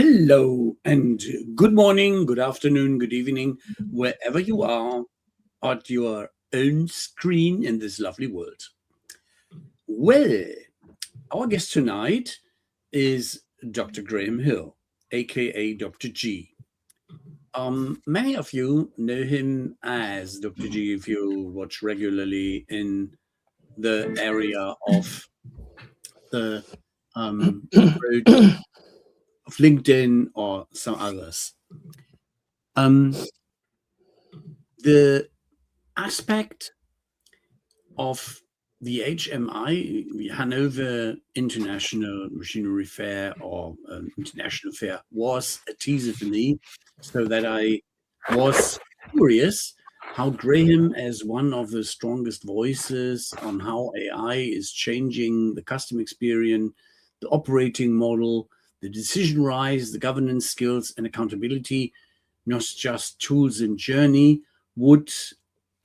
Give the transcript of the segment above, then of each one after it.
Hello and good morning, good afternoon, good evening, wherever you are at your own screen in this lovely world. Well, our guest tonight is Dr. Graham Hill, aka Dr. G. Many of you know him as Dr. G if you watch regularly in the area of the approach of LinkedIn or some others. The aspect of the HMI, the Hannover International Machinery Fair or International Fair, was a teaser for me, so that I was curious how Graham, as one of the strongest voices on how AI is changing the customer experience, the operating model, the decision rise, the governance skills and accountability, not just tools and journey, would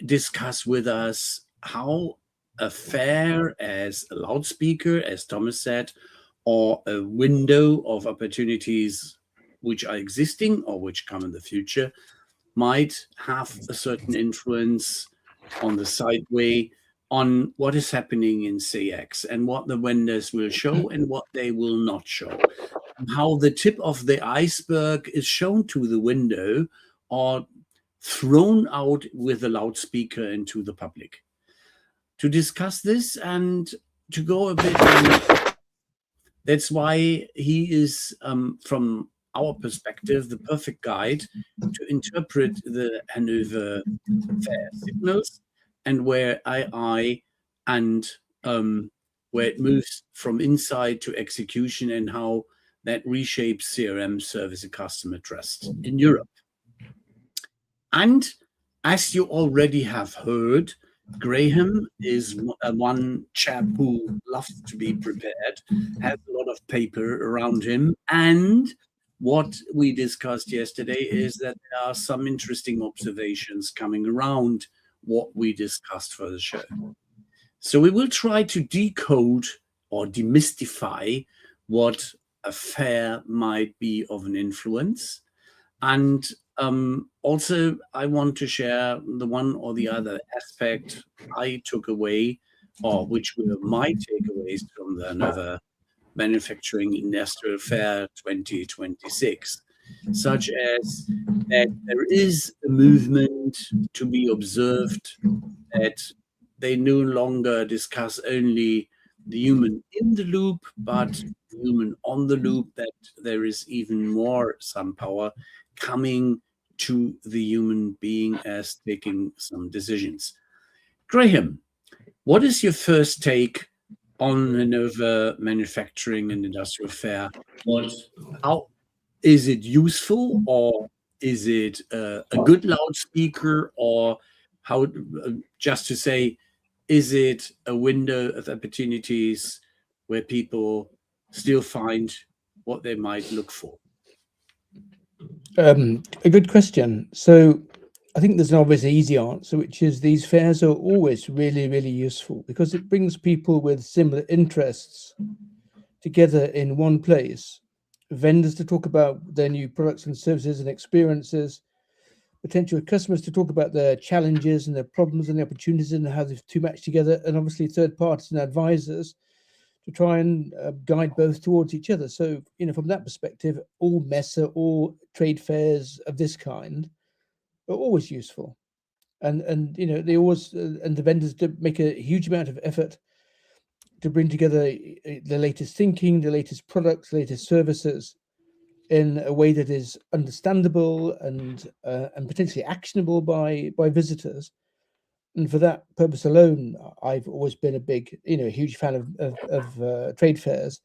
discuss with us how a fair as a loudspeaker, as Thomas said, or a window of opportunities which are existing or which come in the future might have a certain influence on the sideway on what is happening in CX and what the vendors will show and what they will not show. How the tip of the iceberg is shown to the window or thrown out with a loudspeaker into the public. To discuss this and to go a bit, that's why he is, from our perspective, the perfect guide to interpret the Hannover Fair signals and where AI and where it moves from insight to execution and how that reshapes CRM service and customer trust in Europe. And as you already have heard, Graham is one chap who loves to be prepared, has a lot of paper around him. And what we discussed yesterday is that there are some interesting observations coming around what we discussed for the show. So we will try to decode or demystify what a fair might be of an influence. And also, I want to share the one or the other aspect I took away, or which were my takeaways from the Hannover Manufacturing Industrial Fair 2026, such as that there is a movement to be observed, that they no longer discuss only the human in the loop, but the human on the loop, that there is even more some power coming to the human being as taking some decisions. Graham, what is your first take on Hannover Manufacturing and Industrial Fair? How is it useful, or is it a good loudspeaker, or how, just to say, is it a window of opportunities where people still find what they might look for? A good question. So I think there's an obvious easy answer, which is these fairs are always really, really useful because it brings people with similar interests together in one place. Vendors to talk about their new products and services and experiences, potential customers to talk about their challenges and their problems and the opportunities and how the two match together, and obviously third parties and advisors to try and guide both towards each other. So, from that perspective, all Messe, all trade fairs of this kind are always useful. And they always, and the vendors do make a huge amount of effort to bring together the latest thinking, the latest products, the latest services in a way that is understandable and potentially actionable by visitors. And for that purpose alone, I've always been a big, huge fan of trade fairs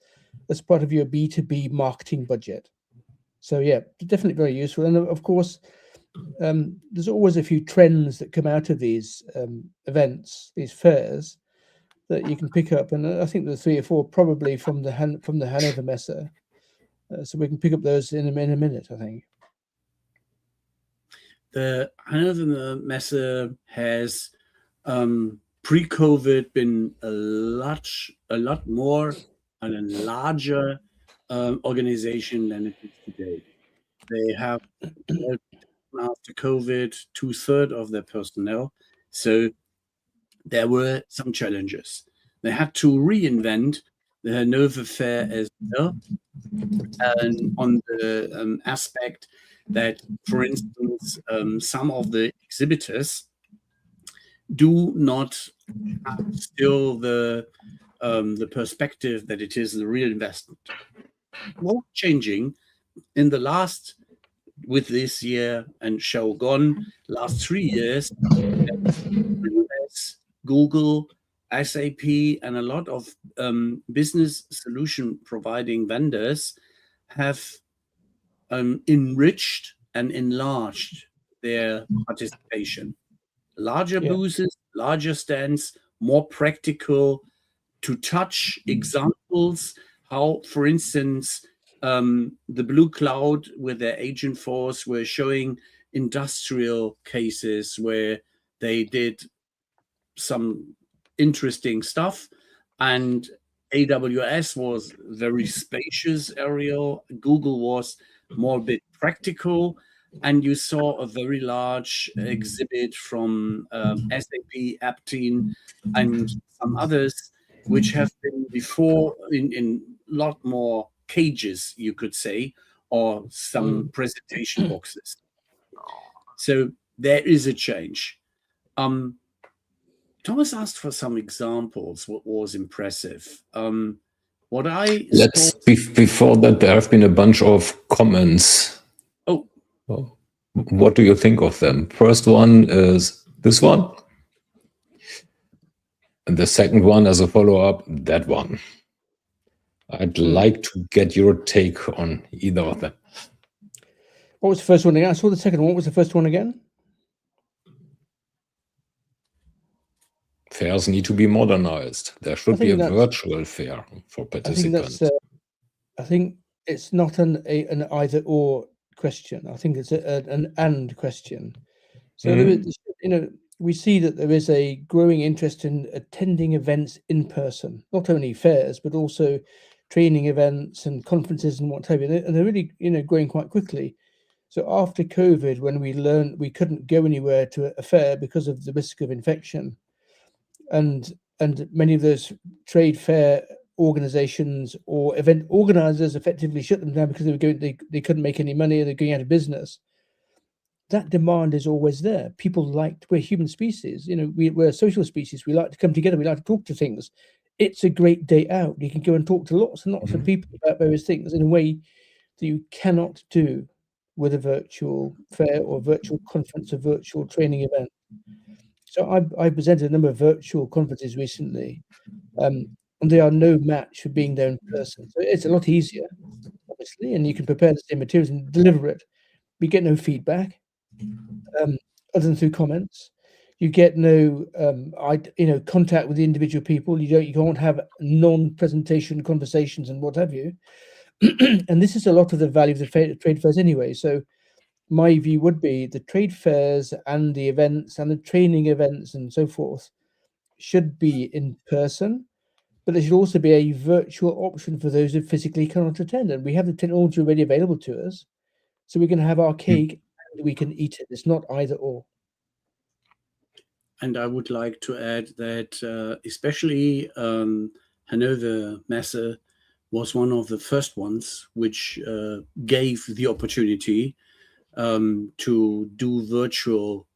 as part of your B2B marketing budget. So yeah, definitely very useful. And of course, there's always a few trends that come out of these events, these fairs, that you can pick up. And I think there's 3 or 4 probably from the Hannover Messe. So we can pick up those in a minute, I think. The Hannover Messe has pre-COVID been a lot more and a larger organization than it is today. They have, after COVID, 2/3 of their personnel. So there were some challenges. They had to reinvent the Hannover Fair as well, and on the aspect that, for instance, some of the exhibitors do not have still the perspective that it is the real investment. What changing in the last, with this year and show gone, last 3 years, Google, SAP, and a lot of business solution providing vendors have enriched and enlarged their participation. Larger booths, larger stands, more practical, to touch examples, how, for instance, the Blue Cloud with their agent force were showing industrial cases where they did some interesting stuff, and AWS was very spacious area, Google was more a bit practical, and you saw a very large exhibit from SAP, App Team, and some others, which have been before in lot more cages, you could say, or some presentation boxes. So there is a change. Thomas asked for some examples, what was impressive. What I Let's before that, there have been a bunch of comments. Oh. What do you think of them? First one is this one. And the second one as a follow-up, that one. I'd like to get your take on either of them. What was the first one again? I saw the second one. What was the first one again? Fairs need to be modernized. There should be a virtual fair for participants. I think it's not an either or question. I think it's an and question. So there is, we see that there is a growing interest in attending events in person, not only fairs, but also training events and conferences and what have you. And they're really, growing quite quickly. So after COVID, when we learned we couldn't go anywhere to a fair because of the risk of infection, and many of those trade fair organizations or event organizers effectively shut them down because they couldn't make any money, they're going out of business. That demand is always there. We're human species, we're a social species. We like to come together. We like to talk to things. It's a great day out. You can go and talk to lots and lots of people about various things in a way that you cannot do with a virtual fair or virtual conference or virtual training event. So I presented a number of virtual conferences recently, and they are no match for being there in person. So it's a lot easier, obviously, and you can prepare the same materials and deliver it. We get no feedback, other than through comments. You get no, contact with the individual people. You can't have non-presentation conversations and what have you. And this is a lot of the value of the trade fairs anyway. So my view would be the trade fairs and the events and the training events and so forth should be in person, but there should also be a virtual option for those who physically cannot attend. And we have the technology already available to us, so we can have our cake and we can eat it. It's not either or. And I would like to add that especially Hannover Messe was one of the first ones which gave the opportunity to do virtual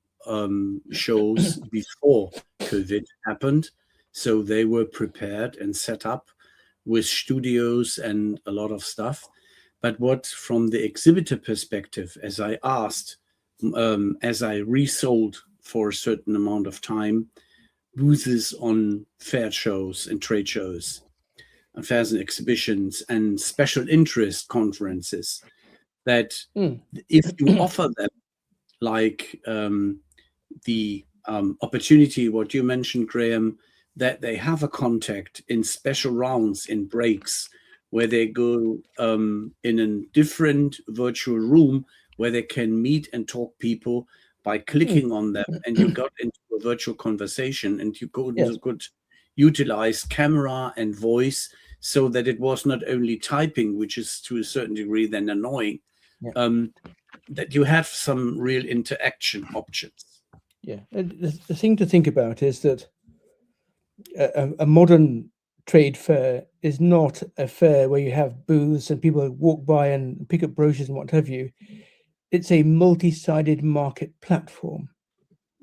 shows before COVID happened. So they were prepared and set up with studios and a lot of stuff. But what, from the exhibitor perspective, as I asked, as I resold for a certain amount of time, booths on fair shows and trade shows, fairs and exhibitions, and special interest conferences, that if you offer them, like the opportunity, what you mentioned, Graham, that they have a contact in special rounds, in breaks, where they go in a different virtual room where they can meet and talk people by clicking on them, and you got into a virtual conversation, and you could utilize camera and voice. so that it was not only typing, which is to a certain degree then annoying, that you have some real interaction options. Yeah, the thing to think about is that a modern trade fair is not a fair where you have booths and people walk by and pick up brochures and what have you. It's a multi-sided market platform.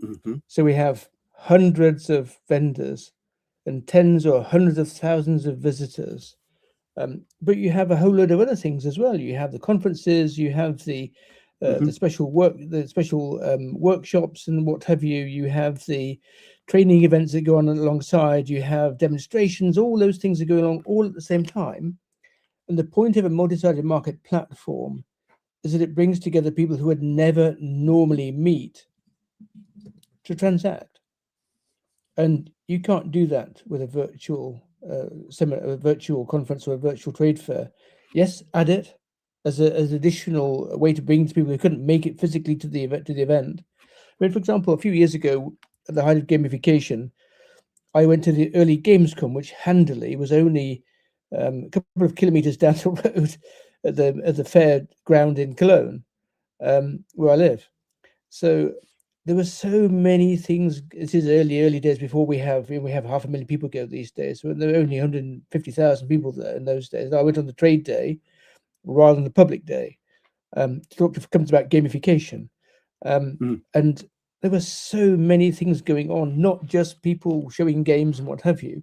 Mm-hmm. So we have hundreds of vendors and tens or hundreds of thousands of visitors. But you have a whole load of other things as well. You have the conferences, you have the special workshops and what have you. You have the training events that go on alongside. You have demonstrations. All those things are going along all at the same time. And the point of a multi-sided market platform is that it brings together people who would never normally meet to transact. And you can't do that with a virtual seminar, a virtual conference or a virtual trade fair. Yes, add it as an additional way to bring to people who couldn't make it physically to the event. I mean, for example, a few years ago, at the height of gamification, I went to the early Gamescom, which handily was only a couple of kilometers down the road at the fair ground in Cologne, where I live. So there were so many things. This is early days before we have 500,000 people go these days. So there were only 150,000 people there in those days. I went on the trade day rather than the public day to come about gamification. And there were so many things going on, not just people showing games and what have you.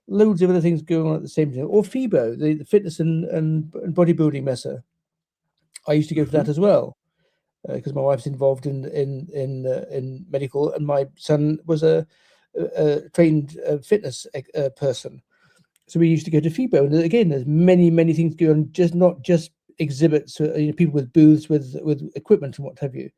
Loads of other things going on at the same time. Or FIBO, the fitness and bodybuilding messe. I used to go to that as well. Because my wife's involved in medical, and my son was a trained fitness person. So we used to go to FIBO, and again, there's many things going on, not just exhibits, people with booths with equipment and what have you.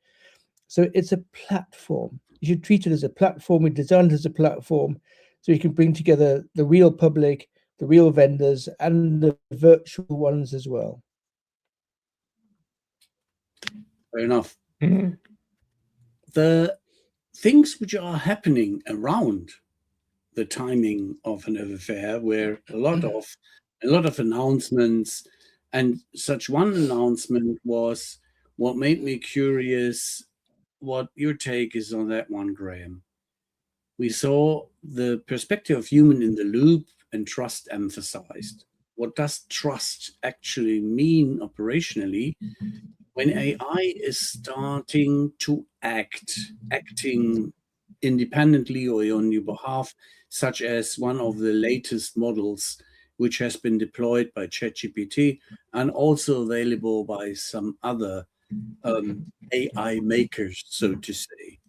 So it's a platform. You should treat it as a platform. We designed it as a platform, so you can bring together the real public, the real vendors, and the virtual ones as well. Fair enough. Mm-hmm. The things which are happening around the timing of Hannover Fair were a lot of announcements, and such one announcement was what made me curious what your take is on that one, Graham. We saw the perspective of human in the loop and trust emphasized. What does trust actually mean operationally when AI is starting to acting independently or on your behalf, such as one of the latest models which has been deployed by ChatGPT and also available by some other AI makers, so to say.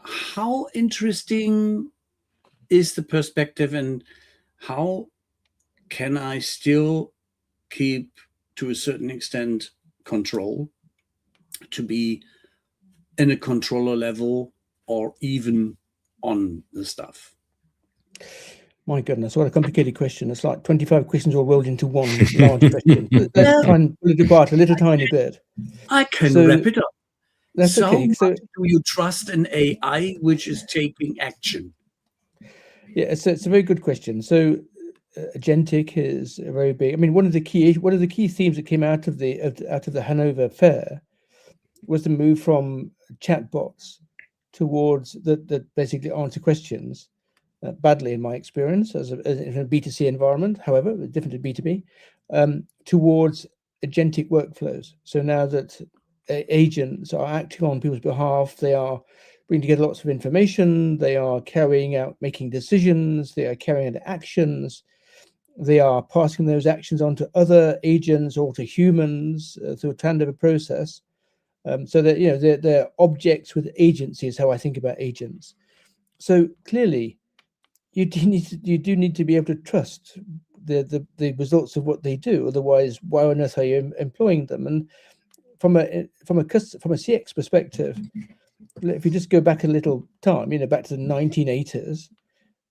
How interesting is the perspective, and how can I still keep, to a certain extent, control, to be in a controller level or even on the stuff? My goodness, what a complicated question. It's like 25 questions all rolled into one large question. Let's try and pull it apart a little tiny bit. I can wrap it up. That's so okay. So, much do you trust an AI which is taking action? Yeah, so it's a very good question. So agentic is a very big. I mean, one of the key themes that came out of the Hannover Fair was the move from chatbots towards that basically answer questions badly, in my experience, as in a B2C environment. However, different to B2B, towards agentic workflows. So now that agents are acting on people's behalf, they are bringing together lots of information, they are making decisions, they are carrying out actions, they are passing those actions on to other agents or to humans through a handover process. So that they're objects with agency is how I think about agents. So clearly, you do need to be able to trust the results of what they do. Otherwise, why on earth are you employing them? And from a CX perspective, if you just go back a little time, back to the 1980s,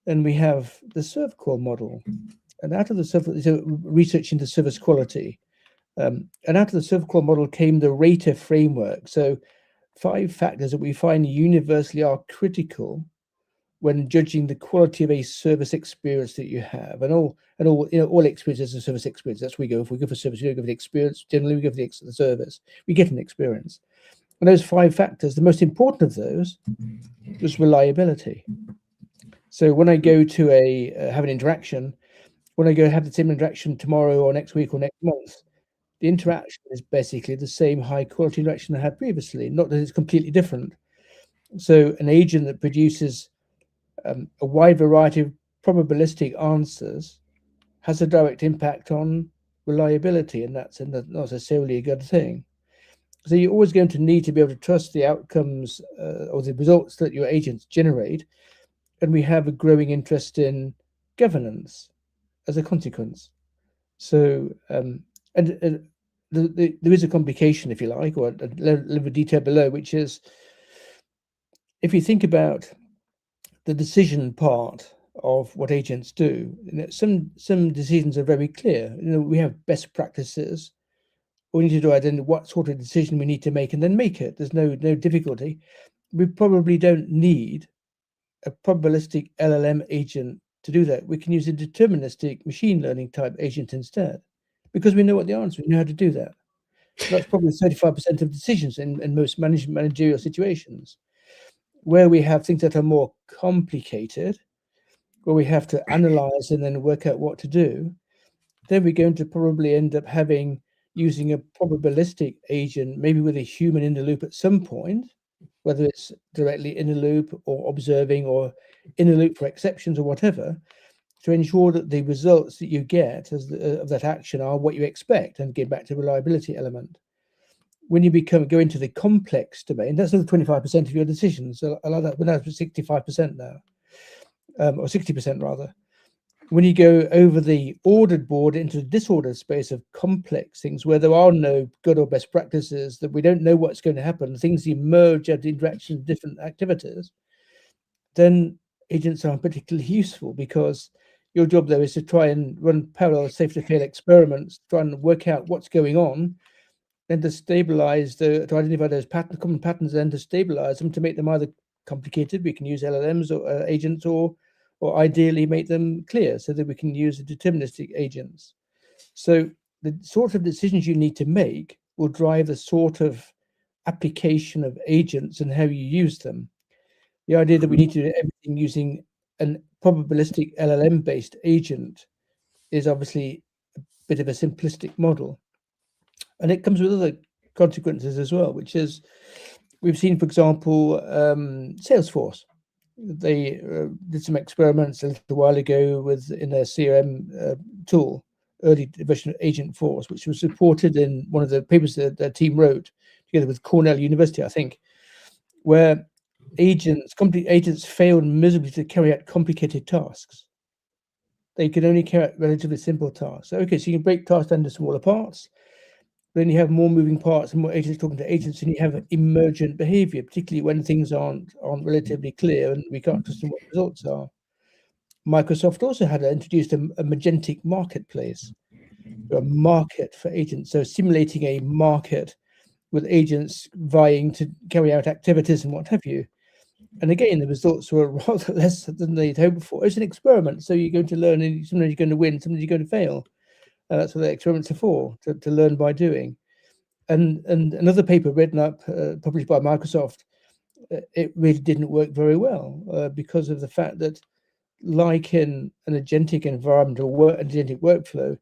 then we have the serve call model, and out of the research into service quality, and out of the serve call model came the RATE framework. So 5 factors that we find universally are critical when judging the quality of a service experience that you have, and all experiences are service experience. That's where we go. If we go for service, we don't go for the experience. Generally, we go for the service. We get an experience. And those 5 factors, the most important of those was reliability. So when I go to have an interaction, when I go have the same interaction tomorrow or next week or next month, the interaction is basically the same high quality interaction I had previously, not that it's completely different. So an agent that produces a wide variety of probabilistic answers has a direct impact on reliability, and that's not necessarily a good thing. So you're always going to need to be able to trust the outcomes or the results that your agents generate, and we have a growing interest in governance as a consequence. So there is a complication, if you like, or a level of detail below, which is if you think about the decision part of what agents do, some decisions are very clear. We have best practices. All we need to do is identify what sort of decision we need to make and then make it. There's no difficulty. We probably don't need a probabilistic LLM agent to do that. We can use a deterministic machine learning type agent instead, because we know what the answer is, we know how to do that. So that's probably 35% of decisions in most managerial situations. Where we have things that are more complicated, where we have to analyze and then work out what to do, then we're going to probably end up using a probabilistic agent, maybe with a human in the loop at some point, whether it's directly in the loop or observing or in the loop for exceptions or whatever, to ensure that the results that you get of that action are what you expect, and get back to the reliability element. When you go into the complex domain, that's another 25% of your decisions. So I like that. We're now at 65% now, or 60% rather. When you go over the ordered board into the disordered space of complex things where there are no good or best practices, that we don't know what's going to happen, things emerge at the interaction of different activities, then agents aren't particularly useful, because your job there is to try and run parallel safe-to-fail experiments, try and work out what's going on, then to stabilize to identify those common patterns, then to stabilize them, to make them either complicated. We can use LLMs or agents, or ideally make them clear so that we can use the deterministic agents. So the sort of decisions you need to make will drive the sort of application of agents and how you use them. The idea that we need to do everything using a probabilistic LLM-based agent is obviously a bit of a simplistic model. And it comes with other consequences as well, which is, we've seen, for example, Salesforce. They did some experiments a little while ago in their CRM tool, early version of Agent Force, which was reported in one of the papers that their team wrote together with Cornell University, I think, where complete agents failed miserably to carry out complicated tasks. They could only carry out relatively simple tasks. So, okay, so you can break tasks down into smaller parts. Then you have more moving parts and more agents talking to agents, and you have emergent behavior, particularly when things aren't relatively clear and we can't trust what the results are. Microsoft also had introduced a agentic marketplace, a market for agents, so simulating a market with agents vying to carry out activities and what have you. And again, the results were rather less than they'd hoped for. It's an experiment, so you're going to learn, and sometimes you're going to win, sometimes you're going to fail. That's what the experiments are for, to learn by doing. And another paper written up, published by Microsoft, it really didn't work very well because of the fact that, like in an agentic environment or agentic workflow,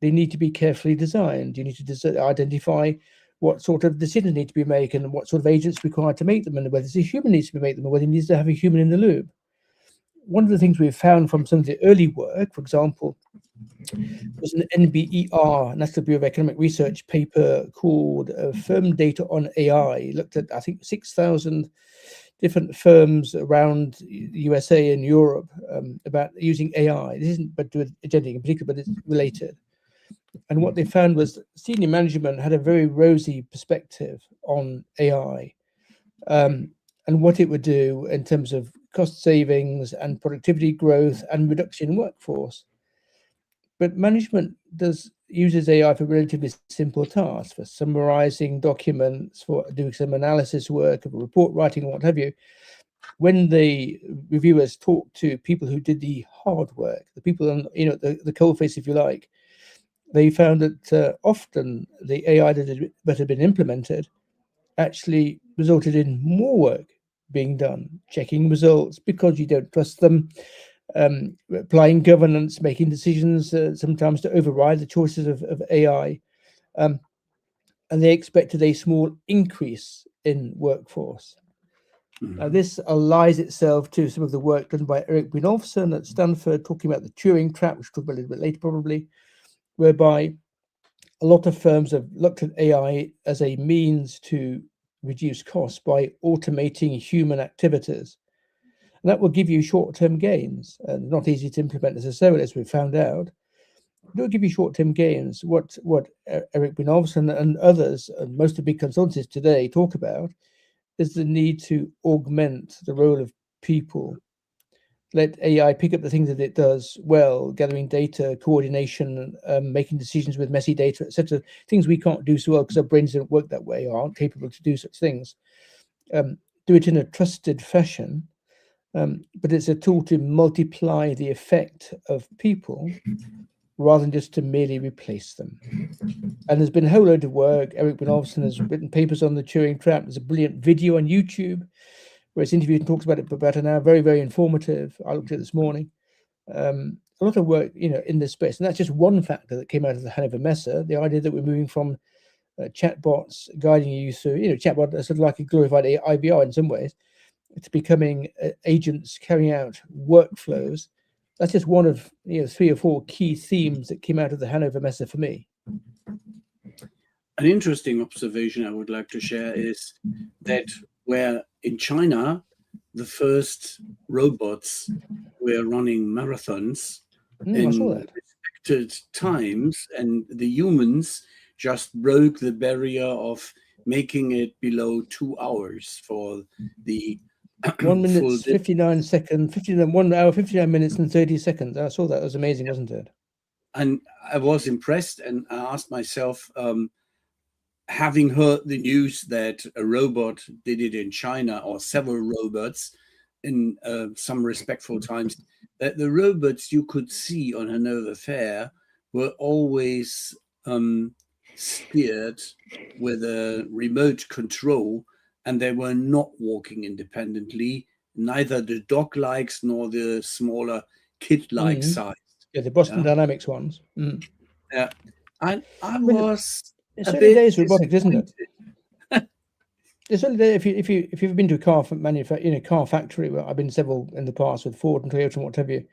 they need to be carefully designed. You need to identify what sort of decisions need to be made and what sort of agents required to make them, and whether a human needs to be made them, or whether it needs to have a human in the loop. One of the things we've found from some of the early work, for example, was an NBER, National Bureau of Economic Research, paper called Firm Data on AI. It looked at, I think, 6,000 different firms around the USA and Europe about using AI. This isn't but with agentic in particular, but it's related. And what they found was senior management had a very rosy perspective on AI and what it would do in terms of cost savings and productivity growth and reduction in workforce. But management uses AI for relatively simple tasks, for summarizing documents, for doing some analysis work, of report writing, what have you. when the reviewers talked to people who did the hard work, the people on, the coalface, if you like, they found that often the AI that had been implemented actually resulted in more work being done, checking results because you don't trust them, applying governance, making decisions sometimes to override the choices of AI. And they expected a small increase in workforce. Now, this allies itself to some of the work done by Erik Brynjolfsson at Stanford, talking about the Turing trap, which we'll talk about a little bit later probably, whereby a lot of firms have looked at AI as a means to reduce costs by automating human activities. And that will give you short-term gains, and not easy to implement necessarily, as we've found out. It will give you short-term gains. What Erik Brynjolfsson and others, and most of the big consultancies today, talk about is the need to augment the role of people. Let AI pick up the things that it does well, gathering data, coordination, making decisions with messy data, etc. Things we can't do so well because our brains don't work that way, or aren't capable to do such things. Do it in a trusted fashion, but it's a tool to multiply the effect of people rather than just to merely replace them. And there's been a whole load of work. Erik Brynjolfsson has written papers on the Turing trap. There's a brilliant video on YouTube where it's interviewed and talks about it for about an hour. Very, very informative. I looked at it this morning. A lot of work, in this space. And that's just one factor that came out of the Hannover Messe, the idea that we're moving from chatbots guiding you through, chatbot are sort of like a glorified IVR in some ways, to becoming agents carrying out workflows. That's just one of 3 or 4 key themes that came out of the Hannover Messe for me. An interesting observation I would like to share is that where in China, the first robots were running marathons in respected times, and the humans just broke the barrier of making it below 2 hours for the 1 minute, 59 seconds, 1 hour, 59 minutes and 30 seconds. I saw that. It was amazing, wasn't it? And I was impressed, and I asked myself, having heard the news that a robot did it in China, or several robots in some respectful times, that the robots you could see on Hannover Fair were always steered with a remote control, and they were not walking independently, neither the dog-likes nor the smaller kid-like size. Yeah, the Boston Dynamics ones. Yeah, I was it's a early bit days robotics, isn't it? disappointed. It's early days. If you've been to a car car factory, well, I've been several in the past with Ford and Toyota and what have you.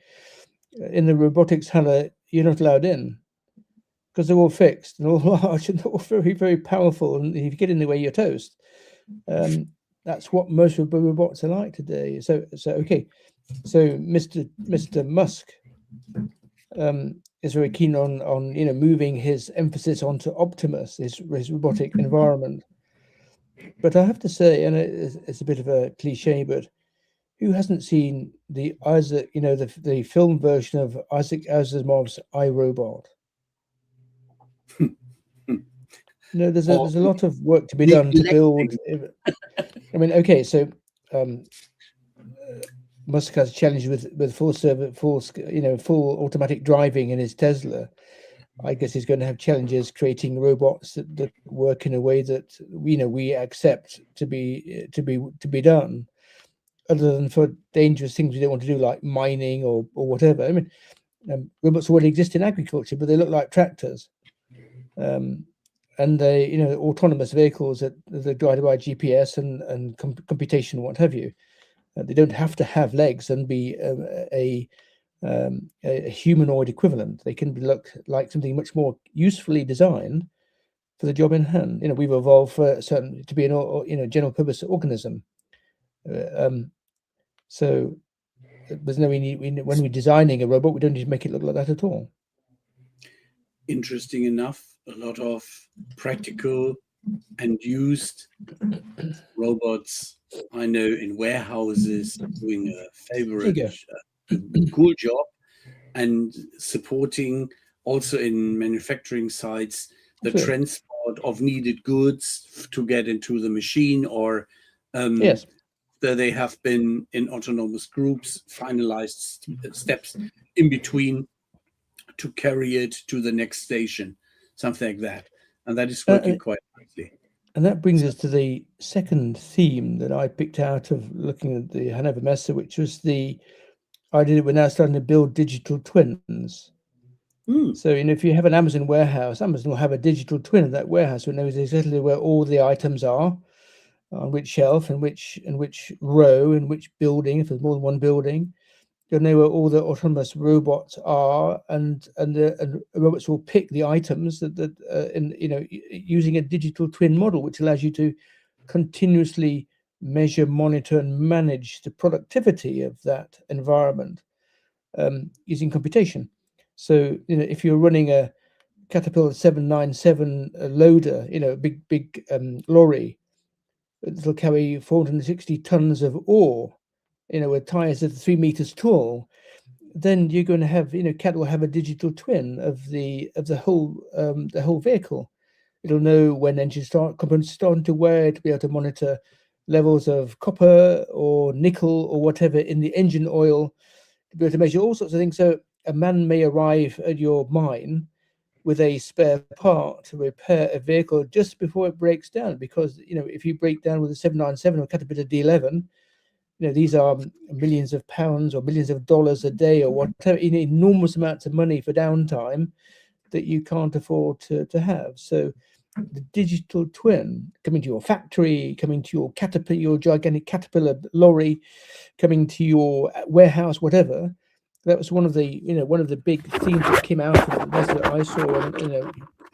In the robotics hall, you're not allowed in because they're all fixed and all large and all very, very powerful. And if you get in the way, you're toast. That's what most robots are like today. So okay. So Mr. Musk is very keen on moving his emphasis onto Optimus, his robotic environment. But I have to say, and it's a bit of a cliche, but who hasn't seen the film version of Isaac Asimov's iRobot? There's a lot of work to be done to build. I mean, okay, so Musk has a challenge with full automatic driving in his Tesla. I guess he's going to have challenges creating robots that work in a way that we accept to be done, other than for dangerous things we don't want to do, like mining or whatever. I mean, robots already exist in agriculture, but they look like tractors, and they autonomous vehicles that are guided by GPS and computation, what have you. They don't have to have legs and be a humanoid equivalent. They can look like something much more usefully designed for the job in hand. We've evolved to be an general purpose organism. So there's no need, when we're designing a robot, we don't need to make it look like that at all. Interesting enough, a lot of practical and used robots I know in warehouses doing a favorite cool job, and supporting also in manufacturing sites the transport of needed goods to get into the machine, or after they have been in autonomous groups, finalized steps in between to carry it to the next station, something like that. And that is working quite nicely. And that brings us to the second theme that I picked out of looking at the Hannover Messe, which was the idea that we're now starting to build digital twins. So, if you have an Amazon warehouse, Amazon will have a digital twin of that warehouse, who knows exactly where all the items are, on which shelf, and which row, in which building, if there's more than one building. You'll know where all the autonomous robots are, and the robots will pick the items using a digital twin model, which allows you to continuously measure, monitor, and manage the productivity of that environment using computation. So, if you're running a Caterpillar 797 loader, a big lorry, it'll carry 460 tons of ore, with tires that are 3 meters tall, then you're going to have, CAT will have a digital twin of the whole vehicle. It'll know when engines components starting to wear, to be able to monitor levels of copper or nickel or whatever in the engine oil, to be able to measure all sorts of things. So a man may arrive at your mine with a spare part to repair a vehicle just before it breaks down, because if you break down with a 797 or Caterpillar D11, these are millions of pounds or millions of dollars a day or whatever, enormous amounts of money for downtime that you can't afford to have. So the digital twin coming to your factory, coming to your Caterpillar, your gigantic Caterpillar lorry, coming to your warehouse, whatever. That was one of the big themes that came out of the that I saw.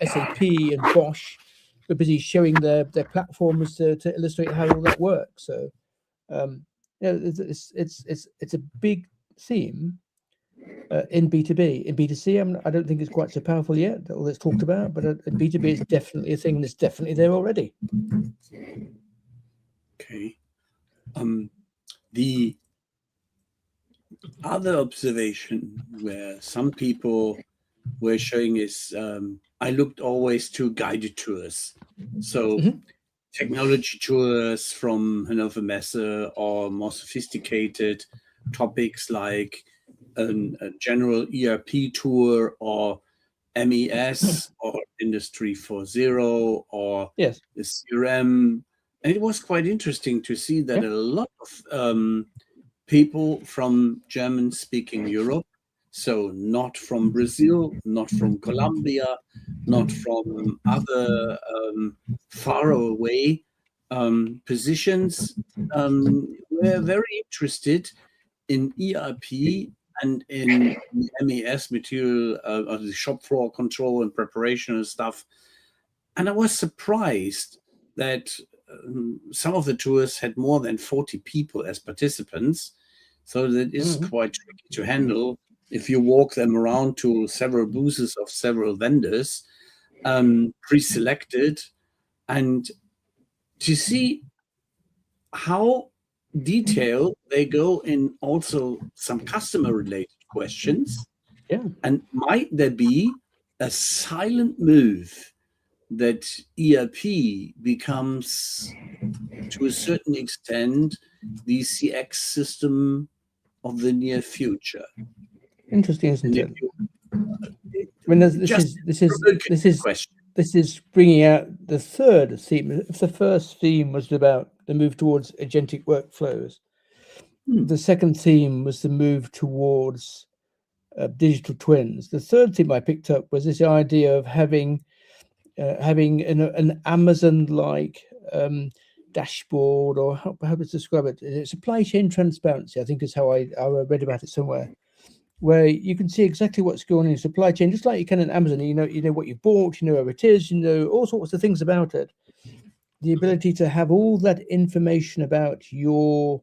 SAP and Bosch were busy showing their platforms to illustrate how all that works. So it's a big theme in B2B. In B2C, I don't think it's quite so powerful yet, all that's talked about, but in B2B, it's definitely a thing that's definitely there already. Okay. The other observation where some people were showing is I looked always to guided tours. So technology tours from Hannover Messe, or more sophisticated topics like a general ERP tour, or MES, or Industry 4.0, or Yes, the CRM. And it was quite interesting to see that a lot of people from German-speaking Europe, so not from Brazil, not from Colombia, not from other faraway positions, were very interested in ERP and in the MES material, the shop floor control and preparation and stuff. And I was surprised that some of the tours had more than 40 people as participants. So that is quite tricky to handle if you walk them around to several booths of several vendors, pre-selected, and to see how detailed they go in also some customer-related questions. Yeah. And might there be a silent move that ERP becomes, to a certain extent, the CX system of the near future? Interesting, isn't it? I mean, this is bringing out the third theme. If the first theme was about the move towards agentic workflows, the second theme was the move towards digital twins. The third theme I picked up was this idea of having an Amazon-like dashboard, or how to describe it. Supply chain transparency, I think, is how I read about it somewhere, where you can see exactly what's going on in supply chain, just like you can in Amazon. You know what you bought, you know where it is, you know all sorts of things about it. The ability to have all that information about your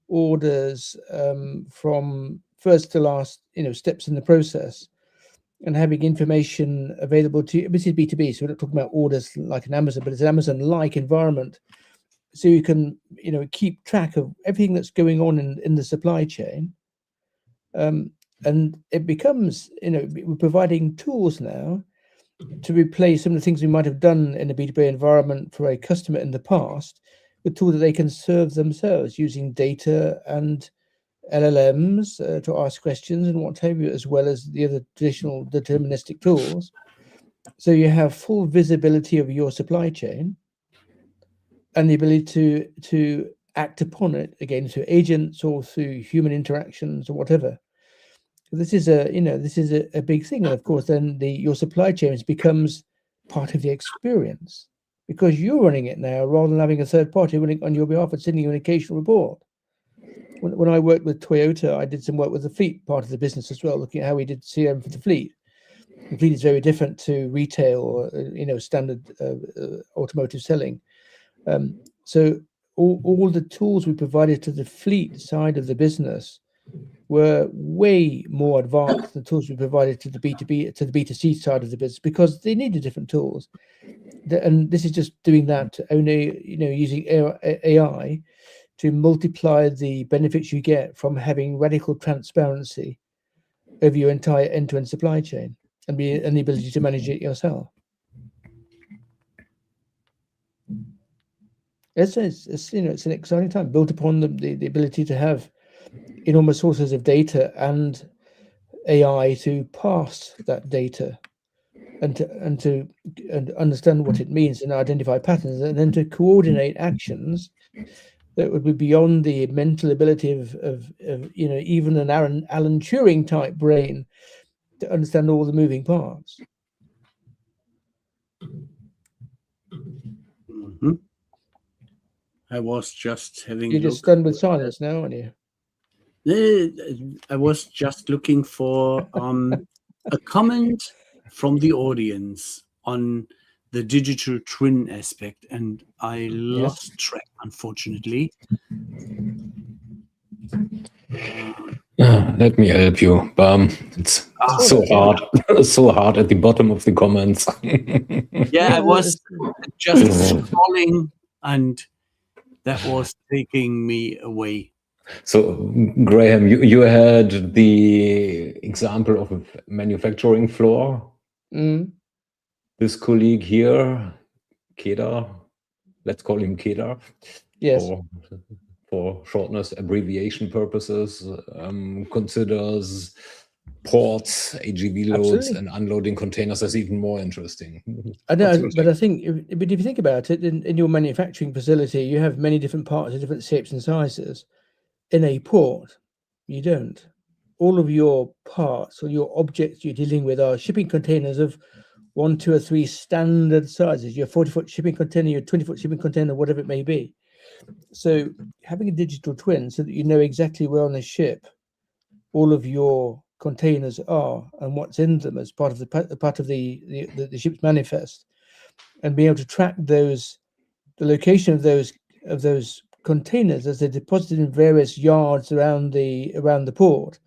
orders from first to last, steps in the process, and having information available to you. This is B2B, so we're not talking about orders like an Amazon, but it's an Amazon-like environment. So you can, keep track of everything that's going on in the supply chain. And it becomes, we're providing tools now to replace some of the things we might have done in a B2B environment for a customer in the past, a tool that they can serve themselves using data and LLMs to ask questions and what have you, as well as the other traditional deterministic tools. So you have full visibility of your supply chain and the ability to act upon it, again, through agents or through human interactions or whatever. This is a big thing. And of course, then your supply chain becomes part of the experience because you're running it now rather than having a third party running on your behalf and sending you an occasional report. When I worked with Toyota, I did some work with the fleet part of the business as well, looking at how we did CRM for the fleet. The fleet is very different to retail or standard automotive selling. So all the tools we provided to the fleet side of the business were way more advanced than the tools we provided to the B2B, to the B2C side of the business, because they needed different tools. And this is just doing that only, using AI to multiply the benefits you get from having radical transparency over your entire end-to-end supply chain and the ability to manage it yourself. It's an exciting time built upon the ability to have enormous sources of data and AI to pass that data and understand what it means and identify patterns, and then to coordinate actions that would be beyond the mental ability of even an Alan Turing type brain to understand all the moving parts. Mm-hmm. I was just having. You're just stunned with silence now, aren't you? I was just looking for a comment from the audience on the digital twin aspect, and I lost track, unfortunately. Let me help you. It's so hard, so hard at the bottom of the comments. Yeah, I was just scrolling, and that was taking me away. So, Graham, you had the example of a manufacturing floor. Mm. This colleague here, Kedar, let's call him Kedar. Yes. For shortness abbreviation purposes, considers ports, AGV loads, and unloading containers as even more interesting. I know, but I think if you think about it, in your manufacturing facility, you have many different parts of different shapes and sizes. In a port, you don't. All of your parts or your objects you're dealing with are shipping containers of 1, 2, or 3 standard sizes. Your 40-foot shipping container, your 20-foot shipping container, whatever it may be. So having a digital twin so that you know exactly where on the ship all of your containers are and what's in them as part of the ship's manifest, and be able to track the location of those containers as they're deposited in various yards around the port,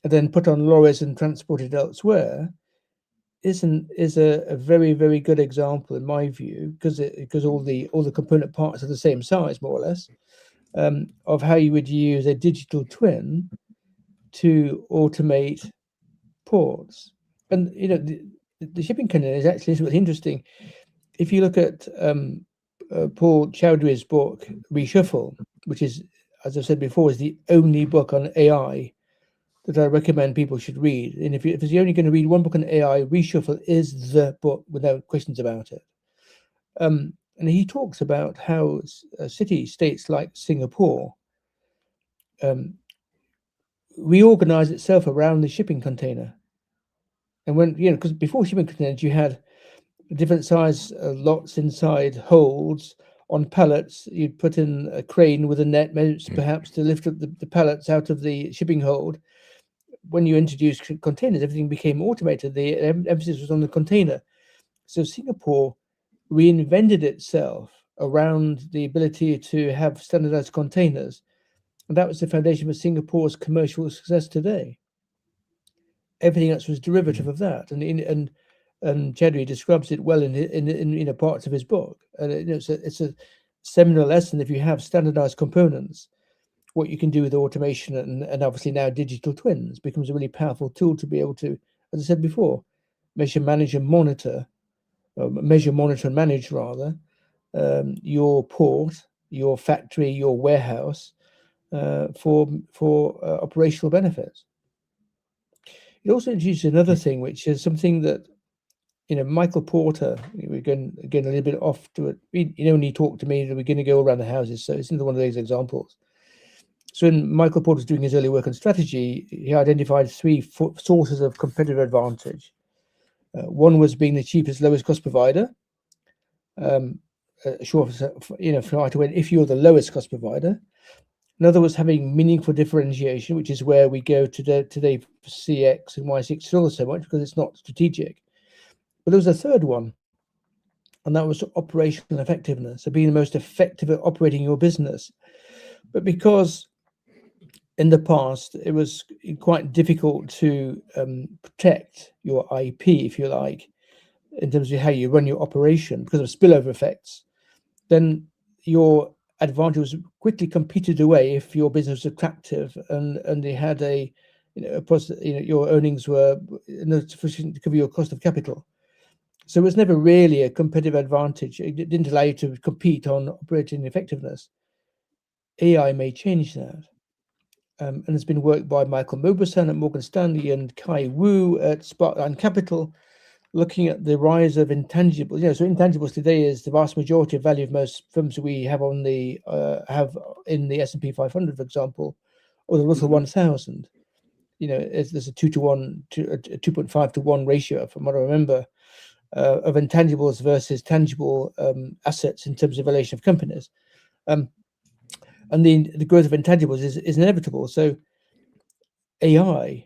and then put on lorries and transported elsewhere, is a very, very good example in my view, because all the component parts are the same size more or less, of how you would use a digital twin to automate ports. And the shipping container is actually really interesting. If you look at Paul Chowdhury's book Reshuffle, which is, as I've said before, is the only book on AI that I recommend people should read. And if you're only going to read one book on AI, Reshuffle is the book without questions about it. And he talks about how city-states like Singapore reorganize itself around the shipping container. And when, because before shipping containers, you had different size lots inside holds on pallets. You'd put in a crane with a net, perhaps, to lift up the pallets out of the shipping hold. When you introduced containers, everything became automated. The emphasis was on the container. So Singapore reinvented itself around the ability to have standardized containers. And that was the foundation for Singapore's commercial success today. Everything else was derivative of that. And Chowdhury describes it well in parts of his book. And it's a seminal lesson. If you have standardized components, what you can do with automation and obviously now digital twins becomes a really powerful tool to be able to, as I said before, measure, monitor, and manage rather your port your factory, your warehouse for operational benefits. It also introduces another thing, which is something that, Michael Porter, we're going again a little bit off to it. When he talked to me, that we're going to go around the houses. So it's another one of those examples. So when Michael Porter was doing his early work on strategy, he identified 3 sources of competitive advantage. One was being the cheapest, lowest cost provider. Sure, if you're the lowest cost provider. Another was having meaningful differentiation, which is where we go today for CX and why CX struggles so much, because it's not strategic. But there was a third one, and that was operational effectiveness, so being the most effective at operating your business. But because in the past it was quite difficult to protect your IP, if you like, in terms of how you run your operation because of spillover effects, then your advantage was quickly competed away if your business was attractive and they had your earnings were not sufficient to cover your cost of capital. So it was never really a competitive advantage. It didn't allow you to compete on operating effectiveness. AI may change that. And it's been worked by Michael Mauboussin at Morgan Stanley and Kai Wu at Sparkline Capital, looking at the rise of intangibles. So intangibles today is the vast majority of value of most firms we have on the have in the S&P 500, for example, or the Russell 1000. There's a 2.5 to 1 ratio, from what I remember, of intangibles versus tangible assets in terms of valuation of companies. And the growth of intangibles is inevitable. So AI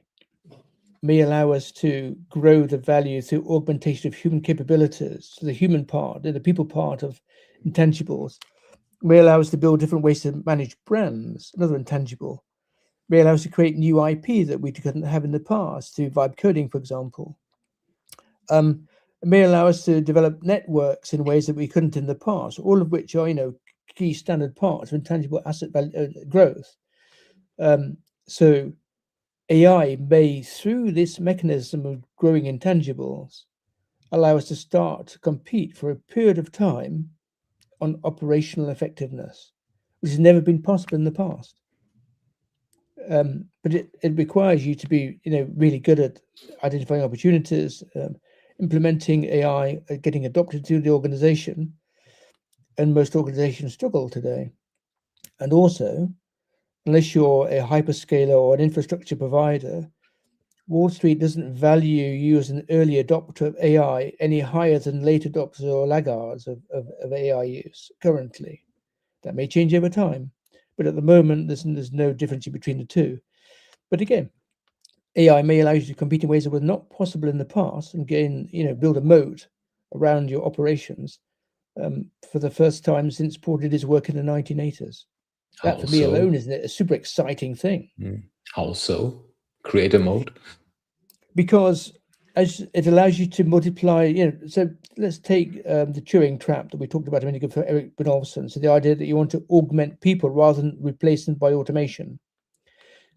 may allow us to grow the value through augmentation of human capabilities. So the human part, the people part of intangibles, may allow us to build different ways to manage brands, another intangible. May allow us to create new IP that we couldn't have in the past through vibe coding, for example. It may allow us to develop networks in ways that we couldn't in the past, all of which are, key standard parts of intangible asset value, growth. So AI may, through this mechanism of growing intangibles, allow us to start to compete for a period of time on operational effectiveness, which has never been possible in the past. But it requires you to be, really good at identifying opportunities, implementing AI, getting adopted to the organization, and most organizations struggle today. And also, unless you're a hyperscaler or an infrastructure provider, Wall Street doesn't value you as an early adopter of AI any higher than late adopters or laggards of AI use currently. That may change over time, but at the moment, there's no difference between the two. But again, AI may allow you to compete in ways that were not possible in the past and build a moat around your operations for the first time since Paul did his work in the 1980s. That, for me alone, is a super exciting thing. How so? Create a moat? Because as it allows you to multiply, so let's take the Turing trap that we talked about a minute ago for Eric Brynjolfsson. So the idea that you want to augment people rather than replace them by automation.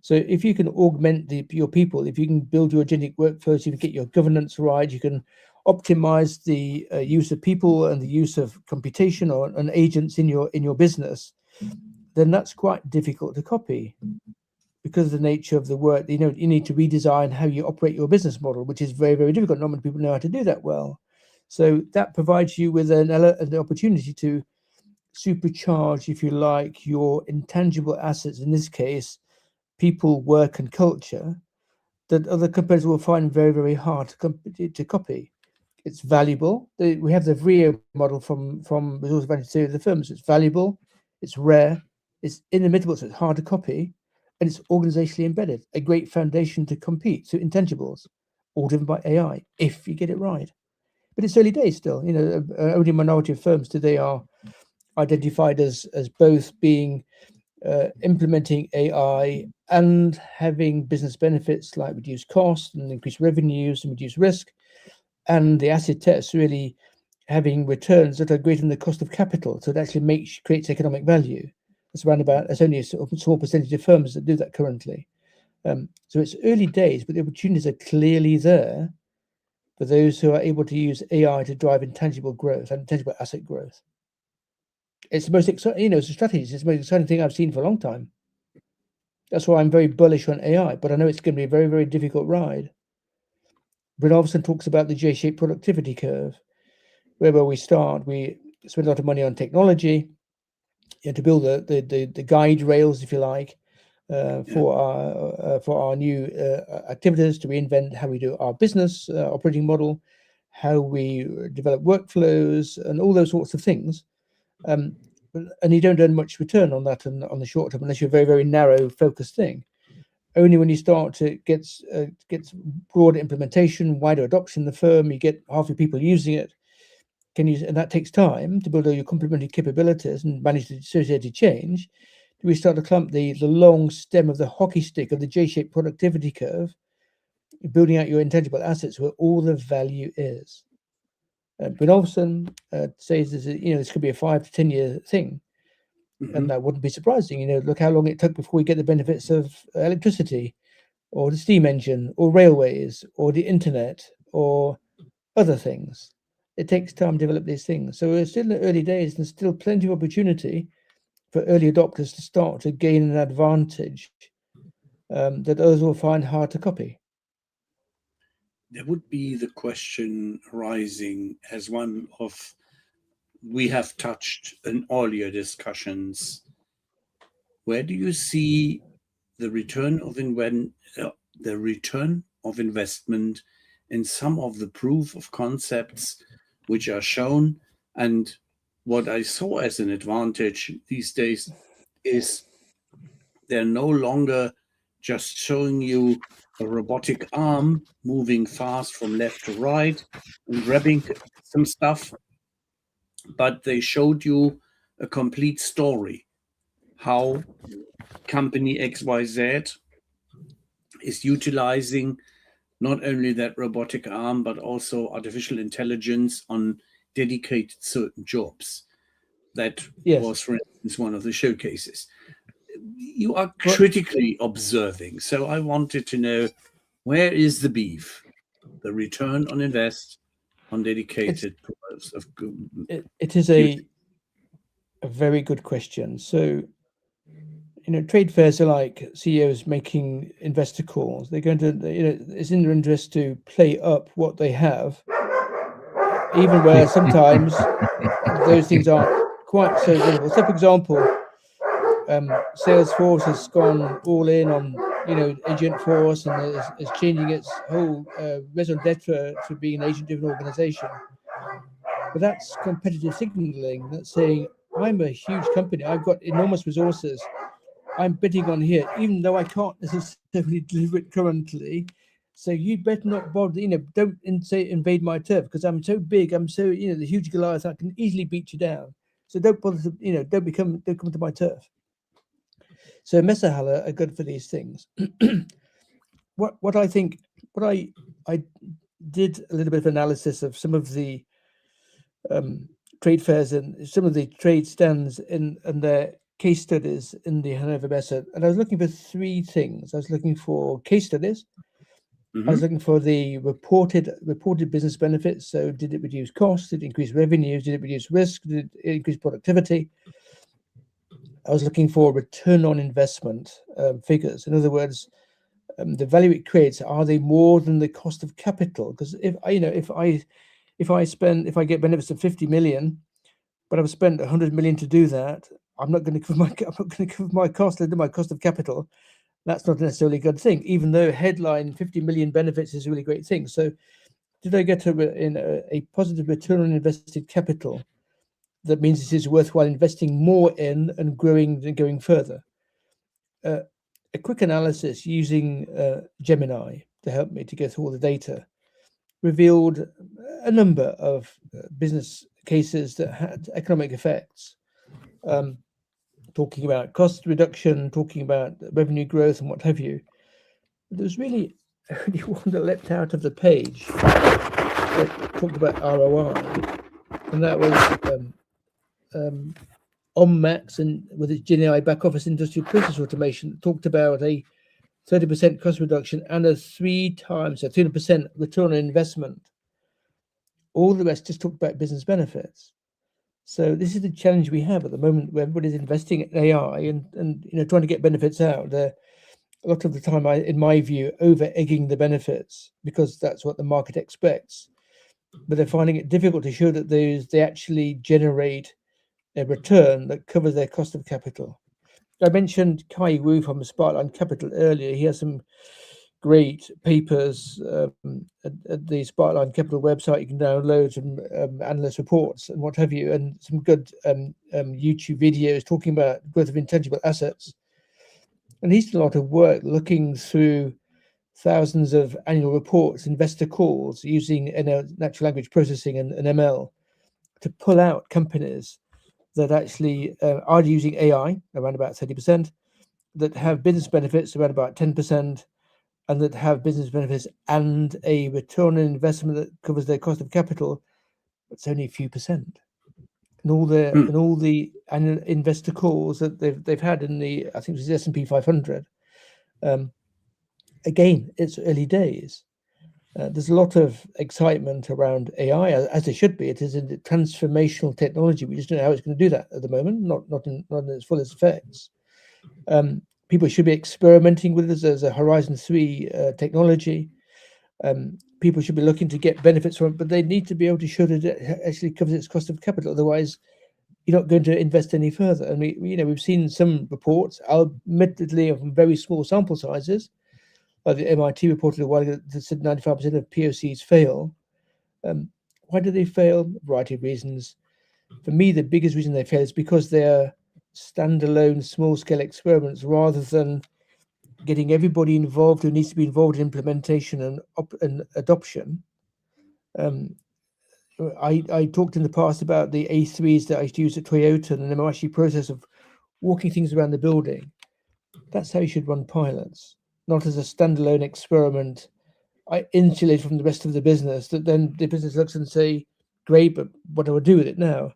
So if you can augment your people, if you can build your agentic workflows, you can get your governance right, you can optimize the use of people and the use of computation and agents in your business, then that's quite difficult to copy because of the nature of the work. You need to redesign how you operate your business model, which is very, very difficult. Not many people know how to do that well. So that provides you with an opportunity to supercharge, if you like, your intangible assets, in this case, people, work, and culture, that other companies will find very, very hard to copy. It's valuable. We have the VRIO model from Resource Advantage Theory of the firms. It's valuable, it's rare, it's inimitable, so it's hard to copy, and it's organizationally embedded, a great foundation to compete. So intangibles, all driven by AI, if you get it right. But it's early days still. Only a minority of firms today are identified as both being implementing AI and having business benefits like reduced costs and increased revenues and reduced risk, and the acid tests really having returns that are greater than the cost of capital. So it actually creates economic value. It's only a small percentage of firms that do that currently. So it's early days, but the opportunities are clearly there for those who are able to use AI to drive intangible growth and intangible asset growth. it's the most exciting, it's a strategy. It's the most exciting thing I've seen for a long time. That's why I'm very bullish on AI, but I know it's going to be a very, very difficult ride. Brynjolfsson talks about the J-shaped productivity curve. Where we start, we spend a lot of money on technology to build the guide rails, if you like, for our new activities, to reinvent how we do our business operating model, how we develop workflows, and all those sorts of things. And you don't earn much return on that on the short term unless you're a very, very narrow focused thing. Only when you start to get broader implementation, wider adoption in the firm, you get half your people using it. And that takes time to build all your complementary capabilities and manage the associated change. We start to climb the long stem of the hockey stick of the J-shaped productivity curve, building out your intangible assets where all the value is. Brynjolfsson says this could be a 5 to 10 year thing, and that wouldn't be surprising. Look how long it took before we get the benefits of electricity, or the steam engine, or railways, or the internet, or other things. It takes time to develop these things. So we're still in the early days, and there's still plenty of opportunity for early adopters to start to gain an advantage that others will find hard to copy. There would be the question arising as one of we have touched in all your discussions. Where do you see the return of investment in some of the proof of concepts which are shown? And what I saw as an advantage these days is they're no longer just showing you a robotic arm moving fast from left to right and grabbing some stuff, but they showed you a complete story, how company XYZ is utilizing not only that robotic arm, but also artificial intelligence on dedicated certain jobs. That was, for instance, one of the showcases. You are critically observing. So I wanted to know, where is the beef? The return on invest on dedicated products of it is a very good question. So, trade fairs are like CEOs making investor calls. They're going to, it's in their interest to play up what they have, even where sometimes those things aren't quite so visible. So, for example, Salesforce has gone all in on, agent force, and is changing its whole raison d'etre to being an agent-driven organization. But that's competitive signaling. That's saying, I'm a huge company. I've got enormous resources. I'm betting on here, even though I can't necessarily deliver it currently. So you better not bother, don't invade my turf, because I'm so big. I'm so, the huge Goliath, I can easily beat you down. So don't bother to, don't come to my turf. So Messerhalle are good for these things. What I did a little bit of analysis of some of the trade fairs and some of the trade stands and their case studies in the Hannover Messe, and I was looking for three things. I was looking for case studies. I was looking for the reported business benefits. So did it reduce costs? Did it increase revenues? Did it reduce risk? Did it increase productivity? I was looking for return on investment figures. In other words, the value it creates, are they more than the cost of capital? Because if I get benefits of 50 million, but I've spent 100 million to do that, I'm not going to cover my cost of capital. That's not necessarily a good thing, even though headline 50 million benefits is a really great thing. So did I get a positive return on invested capital? That means it is worthwhile investing more in and going further. A quick analysis using Gemini to help me to go through all the data revealed a number of business cases that had economic effects, talking about cost reduction, talking about revenue growth and what have you. But there's really only one that leapt out of the page that talked about ROI, and that was Max, and with its GenAI back office industrial process automation, talked about a 30% cost reduction and a 300% return on investment. All the rest just talked about business benefits. So this is the challenge we have at the moment, where everybody's investing in AI and trying to get benefits out. They're a lot of the time, in my view, over-egging the benefits because that's what the market expects. But they're finding it difficult to show that they actually generate a return that covers their cost of capital. I mentioned Kai Wu from Sparkline Capital earlier. He has some great papers at the Sparkline Capital website. You can download some analyst reports and what have you, and some good YouTube videos talking about growth of intangible assets. And he's done a lot of work looking through thousands of annual reports, investor calls, using natural language processing and ML to pull out companies that actually are using AI, around about 30%, that have business benefits, around about 10%, and that have business benefits and a return on investment that covers their cost of capital. It's only a few percent. And all the annual investor calls that they've had in the, I think it was the S&P 500. Again, it's early days. There's a lot of excitement around AI, as there should be. It is a transformational technology. We just don't know how it's going to do that at the moment, not in its fullest effects. People should be experimenting with this as a Horizon 3 technology. People should be looking to get benefits from it, but they need to be able to show that it actually covers its cost of capital. Otherwise, you're not going to invest any further. And we've seen some reports, admittedly of very small sample sizes. The MIT reported a while ago that said 95% of POCs fail. Why do they fail? A variety of reasons. For me, the biggest reason they fail is because they're standalone, small-scale experiments rather than getting everybody involved who needs to be involved in implementation and adoption. I talked in the past about the A3s that I used to use at Toyota and the MOASHI process of walking things around the building. That's how you should run pilots, not as a standalone experiment. I insulate from the rest of the business, that then the business looks and say, great, but what do I do with it now?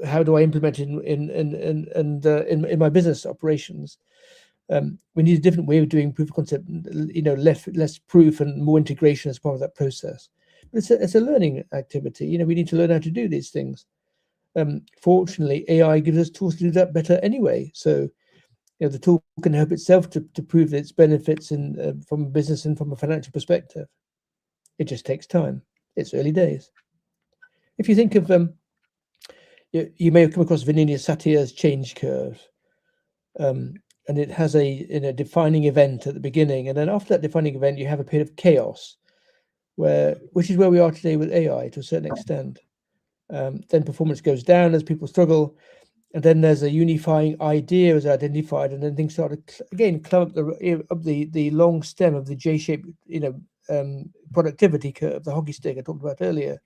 How do I implement it in my business operations? We need a different way of doing proof of concept, less proof and more integration as part of that process. But it's a learning activity. We need to learn how to do these things. Fortunately, AI gives us tools to do that better anyway. So the tool can help itself to prove its benefits from a business and from a financial perspective. It just takes time. It's early days. If you think of you may have come across Vinaya Satyar's change curve, and it has a defining event at the beginning, and then after that defining event, you have a period of chaos, which is where we are today with AI to a certain extent. Then performance goes down as people struggle, and then there's a unifying idea is identified, and then things start to again climb up the long stem of the J-shaped productivity curve, the hockey stick I talked about earlier.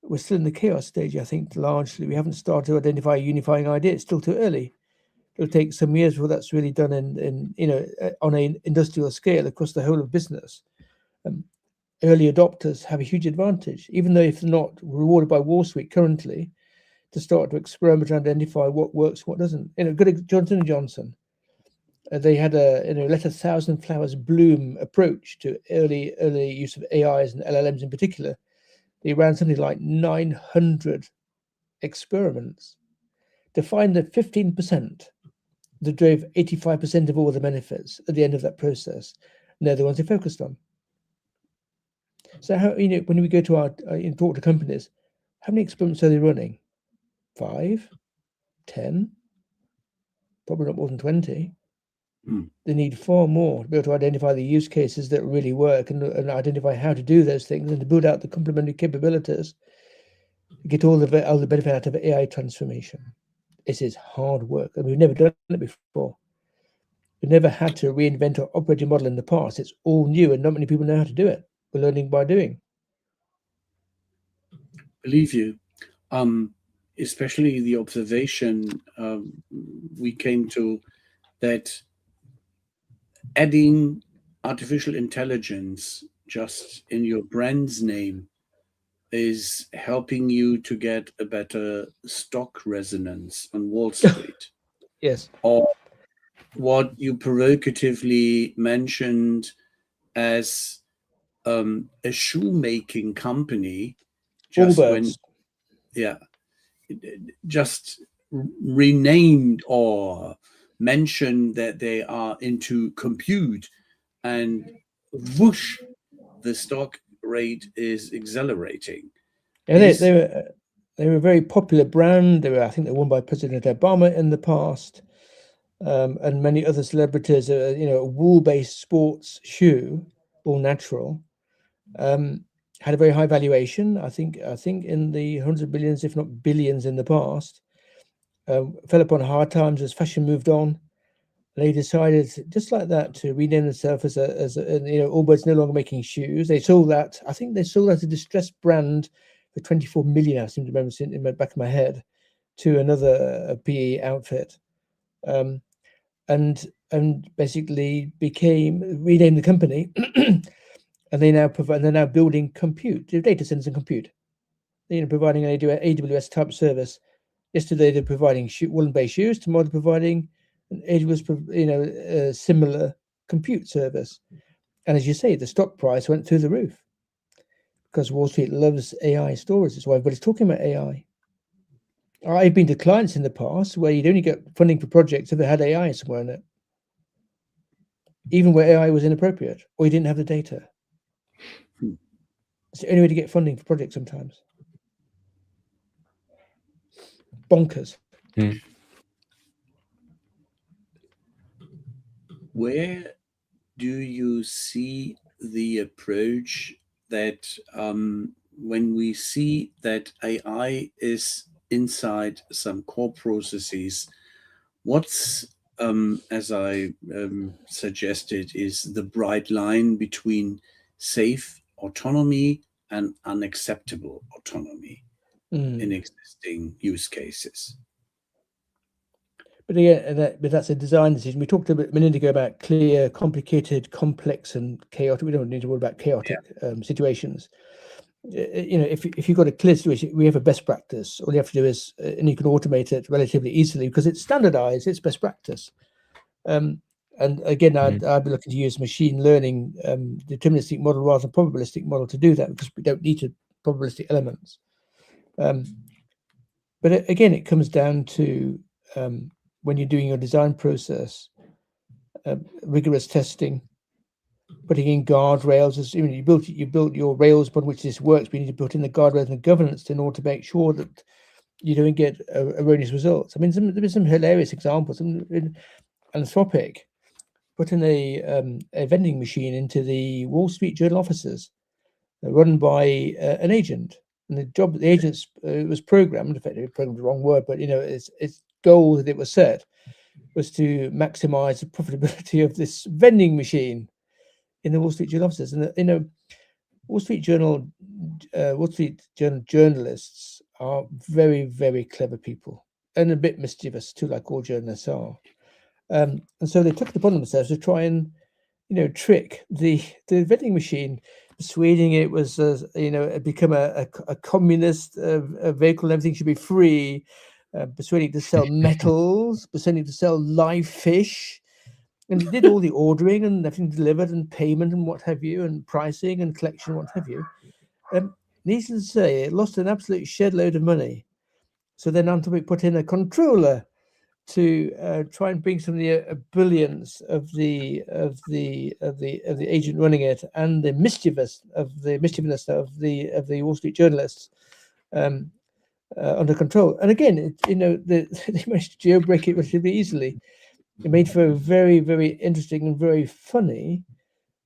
We're still in the chaos stage, I think, largely. We haven't started to identify a unifying idea. It's still too early. It'll take some years before that's really done on an industrial scale across the whole of business. Early adopters have a huge advantage, even though if they're not rewarded by Wall Street currently, to start to experiment and identify what works and what doesn't. Good Johnson & Johnson. They had a let 1,000 flowers bloom approach to early use of AIs and LLMs in particular. They ran something like 900 experiments to find the 15% that drove 85% of all the benefits at the end of that process. And they're the ones they focused on. So how when we go to our talk to companies, how many experiments are they running? 5, 10, probably not more than 20. They need far more to be able to identify the use cases that really work and identify how to do those things and to build out the complementary capabilities, get all the benefit out of AI transformation. This is hard work, and we've never done it before. We've never had to reinvent our operating model in the past. It's all new, and not many people know how to do it. We're learning by doing. Believe you. Especially the observation we came to that adding artificial intelligence just in your brand's name is helping you to get a better stock resonance on Wall Street. Yes. Or what you provocatively mentioned as a shoemaking company just Allbirds. just renamed or mentioned that they are into compute, and whoosh, the stock rate is accelerating. Yeah, they were a very popular brand. I think they were won by President Obama in the past, and many other celebrities. A wool-based sports shoe, all natural, had a very high valuation. I think in the hundreds of billions, if not billions, in the past. Fell upon hard times as fashion moved on. They decided just like that to rename themselves as Allbirds no longer making shoes. They sold that. I think they sold that as a distressed brand for 24 million. I seem to remember in the back of my head, to another PE outfit, and basically renamed the company, and they're now building data centers and compute. Providing an AWS type service. Yesterday they're providing woolen-based shoes. Tomorrow they're providing an AWS, similar compute service. And as you say, the stock price went through the roof because Wall Street loves AI stories. That's why everybody's talking about AI. I've been to clients in the past where you'd only get funding for projects if they had AI somewhere in it, even where AI was inappropriate or you didn't have the data. It's the only way to get funding for projects sometimes. Bonkers. Where do you see the approach that when we see that AI is inside some core processes, what's, as I suggested, is the bright line between safe autonomy and unacceptable autonomy in existing use cases? But again, that's a design decision. We talked a minute ago about clear, complicated, complex, and chaotic. We don't need to worry about chaotic situations. If you've got a clear situation, we have a best practice. All you have to do is, and you can automate it relatively easily because it's standardized. It's best practice. And again, I'd be looking to use machine learning, deterministic model rather than probabilistic model to do that because we don't need probabilistic elements. But again, it comes down to when you're doing your design process, rigorous testing, putting in guardrails. You built your rails upon which this works, but you need to put in the guardrails and governance in order to make sure that you don't get erroneous results. I mean, there are some hilarious examples. In Anthropic put in a vending machine into the Wall Street Journal offices, run by an agent. And the agent was programmed, effectively programmed the wrong word, but its goal that it was set was to maximize the profitability of this vending machine in the Wall Street Journal offices. And Wall Street Journal journalists are very, very clever people and a bit mischievous too, like all journalists are. And so they took it upon themselves to try and trick the vending machine, persuading it was become a communist vehicle and everything should be free, persuading it to sell metals, persuading it to sell live fish, and it did all the ordering and everything delivered and payment and what have you, and pricing and collection and what have you. Needless to say, it lost an absolute shed load of money. So then Anthropic put in a controller to try and bring some of the brilliance of the agent running it and the mischievousness of the Wall Street journalists under control. And again, they managed to jailbreak it relatively easily. It made for a very, very interesting and very funny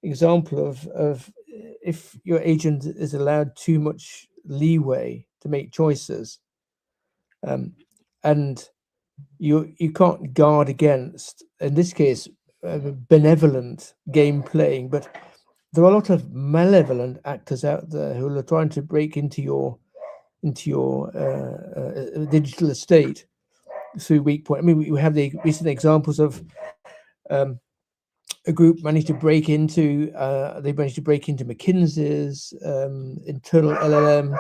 example of if your agent is allowed too much leeway to make choices, and you can't guard against, in this case, benevolent game playing, but there are a lot of malevolent actors out there who are trying to break into your digital estate through weak point. I mean, we have the recent examples of a group managed to break into McKinsey's internal LLM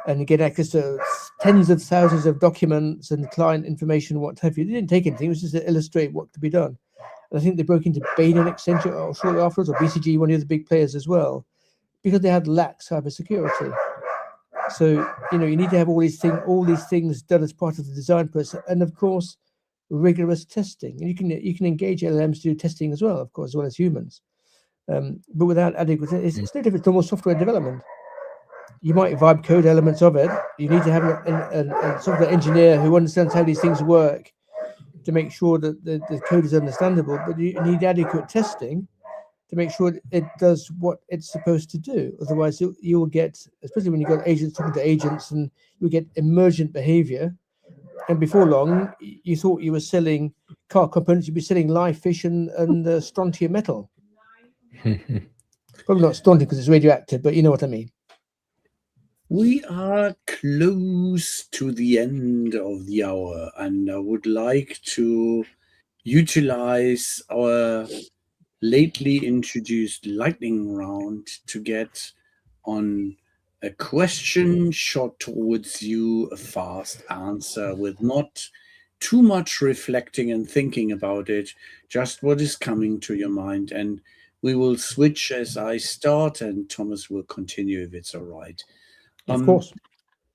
and get access to tens of thousands of documents and client information, what have you. They didn't take anything. It was just to illustrate what could be done. And I think they broke into Bain and Accenture shortly afterwards, or BCG, one of the big players as well, because they had lax cybersecurity. So, you need to have all these things done as part of the design process, and of course, rigorous testing. And you can engage LLMs to do testing as well, of course, as well as humans. But without adequate, it's no different to normal software development. You might vibe code elements of it. You need to have a software engineer who understands how these things work to make sure that the code is understandable. But you need adequate testing to make sure it does what it's supposed to do. Otherwise, you'll get, especially when you've got agents talking to agents, and you get emergent behavior. And before long, you thought you were selling car components, you'd be selling live fish and strontium metal. Probably not strontium because it's radioactive, but you know what I mean. We are close to the end of the hour, and I would like to utilize our lately introduced lightning round to get on a question shot towards you, a fast answer with not too much reflecting and thinking about it, just what is coming to your mind. And we will switch as I start, and Thomas will continue if it's all right. Of course.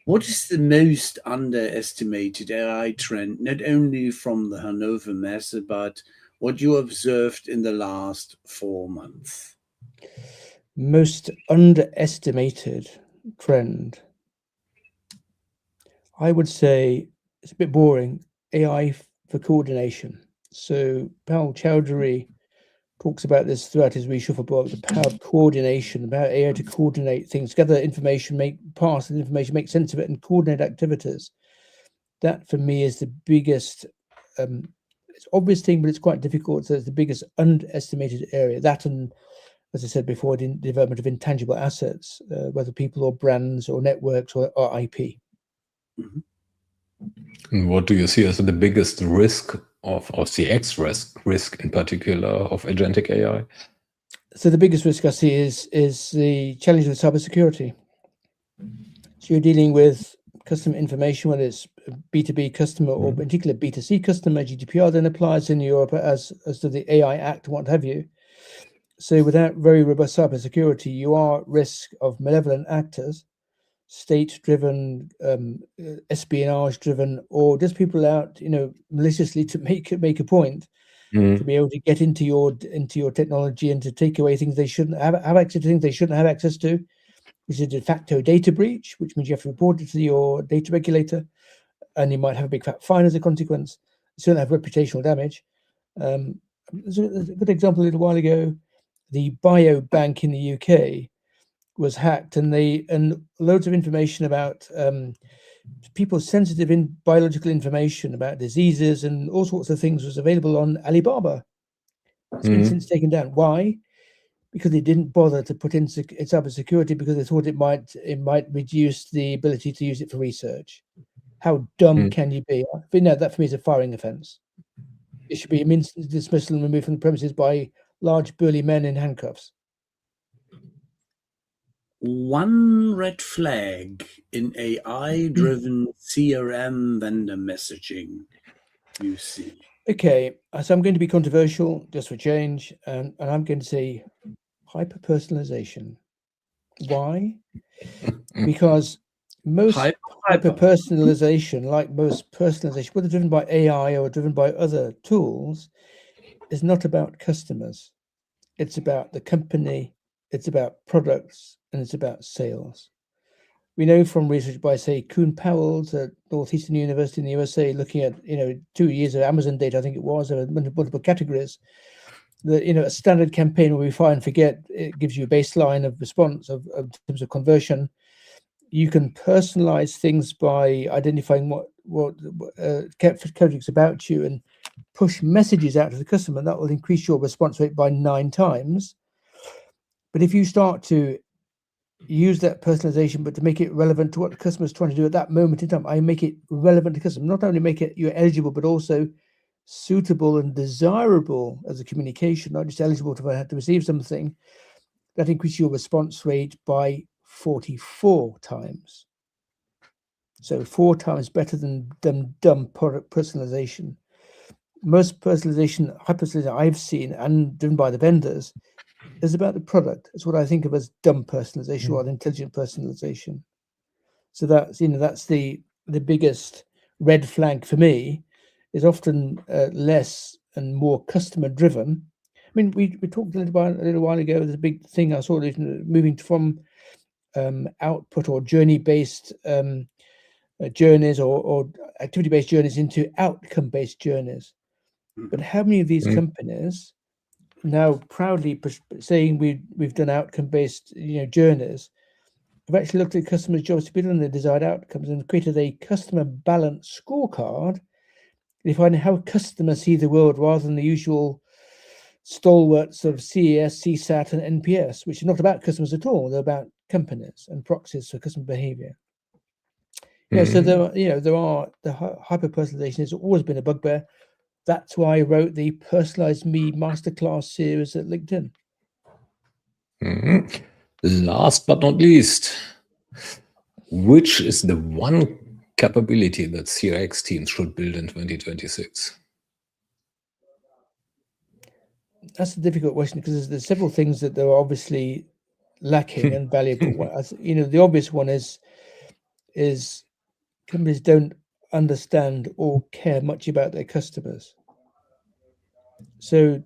What is the most underestimated AI trend, not only from the Hannover Messe, but what you observed in the last 4 months? Most underestimated trend, I would say, it's a bit boring, AI for coordination. So Paul Chowdhury talks about this throughout his reshuffle book, the power of coordination, about AI to coordinate things, gather information, make sense of it, and coordinate activities. That for me is the biggest, it's obvious thing, but it's quite difficult. So it's the biggest underestimated area. That, and as I said before, the development of intangible assets, whether people or brands or networks or IP. Mm-hmm. And what do you see as the biggest risk of CX risk in particular of agentic AI? So the biggest risk I see is the challenge of cybersecurity. So you're dealing with customer information, whether it's B2B customer or particular B2C customer. GDPR then applies in Europe as to the AI Act, what have you. So without very robust cybersecurity, you are at risk of malevolent actors, state-driven, espionage-driven, or just people out, maliciously to make a point, to be able to get into your technology and to take away things they shouldn't have access to, things they shouldn't have access to, which is a de facto data breach, which means you have to report it to your data regulator, and you might have a big fat fine as a consequence. You certainly have reputational damage. There's a good example a little while ago. The biobank in the UK was hacked, and loads of information about people's sensitive biological information about diseases and all sorts of things was available on Alibaba. It's been since taken down. Why? Because they didn't bother to put in cybersecurity because they thought it might reduce the ability to use it for research. How dumb can you be? But no, that for me is a firing offence. It should be instant dismissal and removed from the premises by large burly men in handcuffs. One red flag in AI-driven CRM vendor messaging you see? Okay, so I'm going to be controversial just for change, and I'm going to say hyper-personalization. Why? Because most hyper-personalization, like most personalization, whether driven by AI or driven by other tools, is not about customers. It's about the company, it's about products, and it's about sales. We know from research by, say, Kuhn Powell's at Northeastern University in the USA, looking at 2 years of Amazon data, I think it was, of multiple categories, that a standard campaign where we fire and forget, it gives you a baseline of response of terms of conversion. You can personalize things by identifying what characteristics about you and push messages out to the customer, and that will increase your response rate by 9 times. But if you start to use that personalization, but to make it relevant to what the customer is trying to do at that moment in time, I make it relevant to customer, not only make it you're eligible, but also suitable and desirable as a communication, not just eligible to receive something, that increases your response rate by 44 times. So 4 times better than dumb product personalization. Most personalization, hyper-personalization I've seen and driven by the vendors is about the product. It's what I think of as dumb personalization or intelligent personalization. So that's that's the biggest red flag for me, is often less and more customer driven. I mean, we talked a little while ago. There's a big thing I saw, moving from output or journey based journeys or activity based journeys into outcome based journeys. But how many of these companies now proudly saying we've done outcome based journeys, have actually looked at customers' jobs to be done, the desired outcomes, and created a customer balance scorecard defining how customers see the world, rather than the usual stalwarts of CES, CSAT, and NPS, which are not about customers at all. They're about companies and proxies for customer behavior. So there are the hyper personalization has always been a bugbear. That's why I wrote the Personalized Me Masterclass series at LinkedIn. Last but not least, which is the one capability that CX teams should build in 2026? That's a difficult question, because there's several things that are obviously lacking and valuable. The obvious one is companies don't understand or care much about their customers. So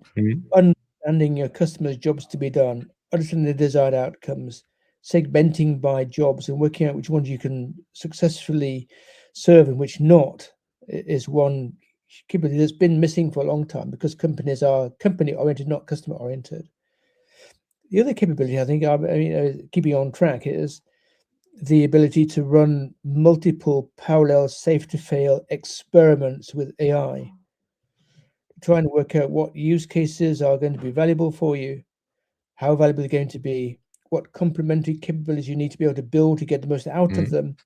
understanding your customers' jobs to be done, understanding the desired outcomes, segmenting by jobs, and working out which ones you can successfully serve and which not, is one capability that's been missing for a long time, because companies are company-oriented, not customer-oriented. The other capability, I think, keeping on track, is the ability to run multiple parallel safe-to-fail experiments with AI, trying to work out what use cases are going to be valuable for you, how valuable they're going to be, what complementary capabilities you need to be able to build to get the most out of them,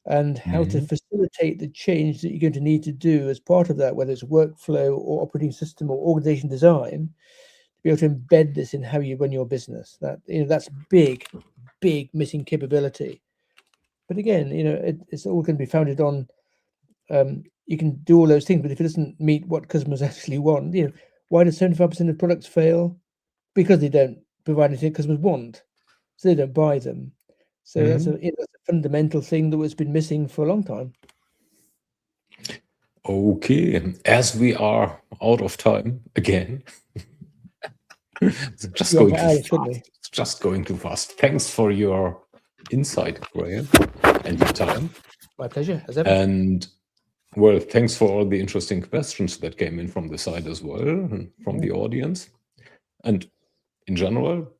and how to facilitate the change that you're going to need to do as part of that, whether it's workflow or operating system or organization design, to be able to embed this in how you run your business. That's big missing capability. But again, it's all going to be founded on you can do all those things, but if it doesn't meet what customers actually want, why do 75% of products fail? Because they don't provide anything customers want, so they don't buy them. So that's a fundamental thing that has been missing for a long time. Okay, as we are out of time again, it's just going too fast. Thanks for your insight, Graham, and your time. My pleasure, as ever. And well, thanks for all the interesting questions that came in from the side as well, and from the audience. And in general,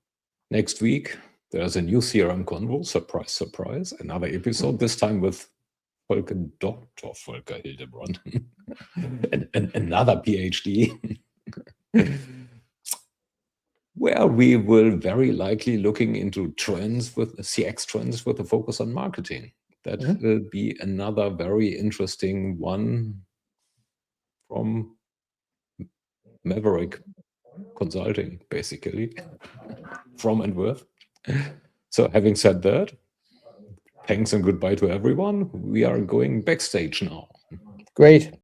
next week, there's a new CRMKonvo, surprise, surprise, another episode, this time with Dr. Volker Hildebrand, and another PhD, where we will very likely looking into trends with CX trends with a focus on marketing. That will be another very interesting one from Maverick Consulting, basically, from and with. So having said that, thanks and goodbye to everyone. We are going backstage now. Great.